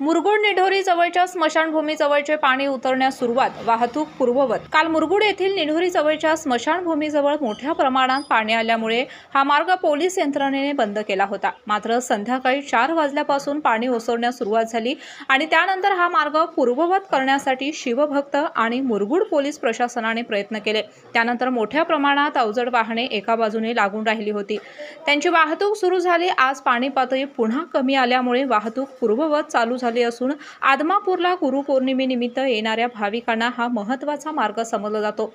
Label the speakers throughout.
Speaker 1: मुरगुड निढोरी जवळच्या स्मशानभूमी जवळचे पाणी उतरण्यास सुरुवात, वाहतूक पूर्ववत। काल मुरगुड येथील निढोरी जवळच्या स्मशानभूमीजवळ मोठ्या प्रमाणात पाणी आल्यामुळे हा मार्ग पोलीस यंत्रणेने बंद केला होता। मात्र संध्याकाळी 4 वाजल्यापासून पाणी ओसरण्यास सुरुवात झाली आणि त्यानंतर हा मार्ग पूर्ववत करण्यासाठी शिवभक्त आणि मुरगुड पोलीस प्रशासनाने प्रयत्न केले। त्यानंतर मोठ्या प्रमाणात अवजड वाहने एका बाजूने लागून राहिली होती, त्यांची वाहतूक सुरू झाली। आज पाणी पातळी पुन्हा कमी आल्यामुळे वाहतूक पूर्ववत चालू झाली असून आदमापूरला गुरुपौर्णिमेनिमित्त येणाऱ्या भाविकांना हा महत्त्वाचा मार्ग समजला जातो।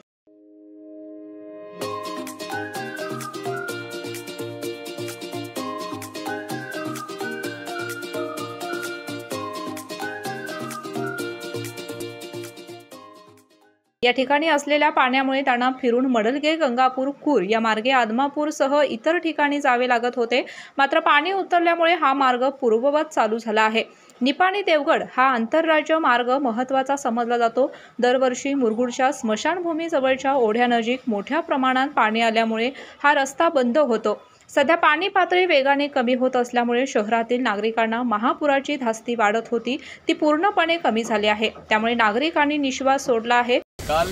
Speaker 1: या ठिकाणी असलेल्या पाण्यामुळे त्यांना फिरून मडलगे, गंगापूर, कूर या मार्गे आदमापूरसह इतर ठिकाणी जावे लागत होते। मात्र पाणी उतरल्यामुळे हा मार्ग पूर्ववत चालू झाला आहे। निपाणी देवगड हा आंतरराज्य मार्ग महत्त्वाचा समजला जातो। दरवर्षी मुरगुडच्या स्मशानभूमी जवळच्या ओढ्यानजीक मोठ्या प्रमाणात पाणी आल्यामुळे हा रस्ता बंद होतो। सध्या पाणी पातळी वेगाने कमी होत असल्यामुळे शहरातील नागरिकांना महापुराची धास्ती वाढत होती, ती पूर्णपणे कमी झाली आहे। त्यामुळे नागरिकांनी निश्वास सोडला आहे।
Speaker 2: काल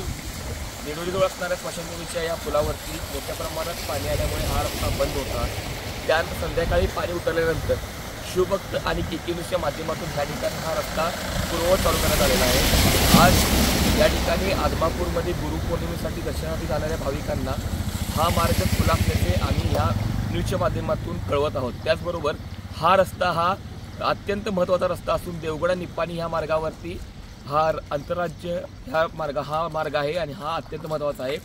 Speaker 2: निढोरीजवळ असणाऱ्या स्मशानभूमीच्या या पुलावरती मोठ्या प्रमाणात पाणी आल्यामुळे हा रस्ता बंद होता। त्यानंतर संध्याकाळी पाणी उतरल्यानंतर शिवभक्त आणि केके न्यूजच्या माध्यमातून या ठिकाणी हा रस्ता पूर्ववत चालू करण्यात आलेला आहे। आज या ठिकाणी आदमापूरमध्ये गुरुपौर्णिमेसाठी दर्शनासाठी जाणाऱ्या भाविकांना हा मार्ग खुला असल्याचे आम्ही या न्यूजच्या माध्यमातून कळवत आहोत। त्याचबरोबर हा रस्ता हा अत्यंत महत्त्वाचा रस्ता असून देवगड निपाणी ह्या मार्गावरती हा आंतरराज्य हा मार्ग आहे आणि हा अत्यंत महत्त्वाचा आहे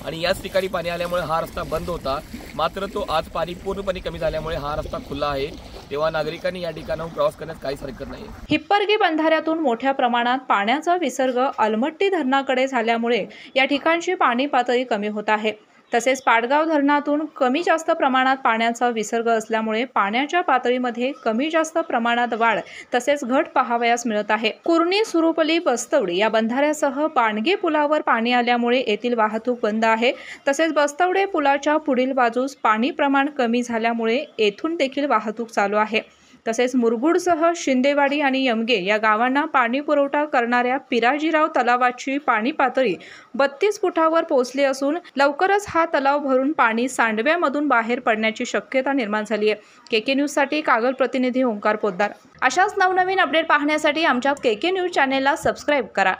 Speaker 2: आणि याच ठिकाणी पाणी आल्यामुळे हा रस्ता बंद होता। मात्र तो आज पाणी पूर्णपणे कमी झाल्यामुळे हा रस्ता खुला आहे, तेव्हा नागरिकांनी या ठिकाणाहून प्रवास करण्यास काहीच हरकत नाही।
Speaker 1: हिप्परगी बंधाऱ्यातून मोठ्या प्रमाणात पाण्याचा विसर्ग अलमट्टी धरणाकडे झाल्यामुळे या ठिकाणची पाणी पातळी कमी होत आहे। तसेच पाडगाव धरणातून कमी जास्त प्रमाणात पाण्याचा विसर्ग असल्यामुळे पाण्याच्या पातळीमध्ये कमी जास्त प्रमाणात वाढ तसेच घट पाहावयास मिळत आहे। कुर्णी, सुरुपली, बस्तवडी या बंधाऱ्यासह पाणगे पुलावर पाणी आल्यामुळे येथील वाहतूक बंद आहे। तसेच बस्तवडे पुलाच्या पुढील बाजूस पाणी प्रमाण कमी झाल्यामुळे येथून देखील वाहतूक चालू आहे। तसेच मुरगुडसह शिंदेवाडी आणि यमगे या गावांना पाणी पुरवठा करणाऱ्या पिराजीराव तलावाची पाणी पातळी 32 फुटावर पोहोचली असून लवकरच हा तलाव भरून पाणी सांडव्यामधून बाहेर पडण्याची शक्यता निर्माण झाली आहे। केके न्यूजसाठी कागल प्रतिनिधी ओंकार पोद्दार। अशाच नवनवीन अपडेट पाहण्यासाठी आमच्या केके न्यूज चॅनेलला सबस्क्राईब करा।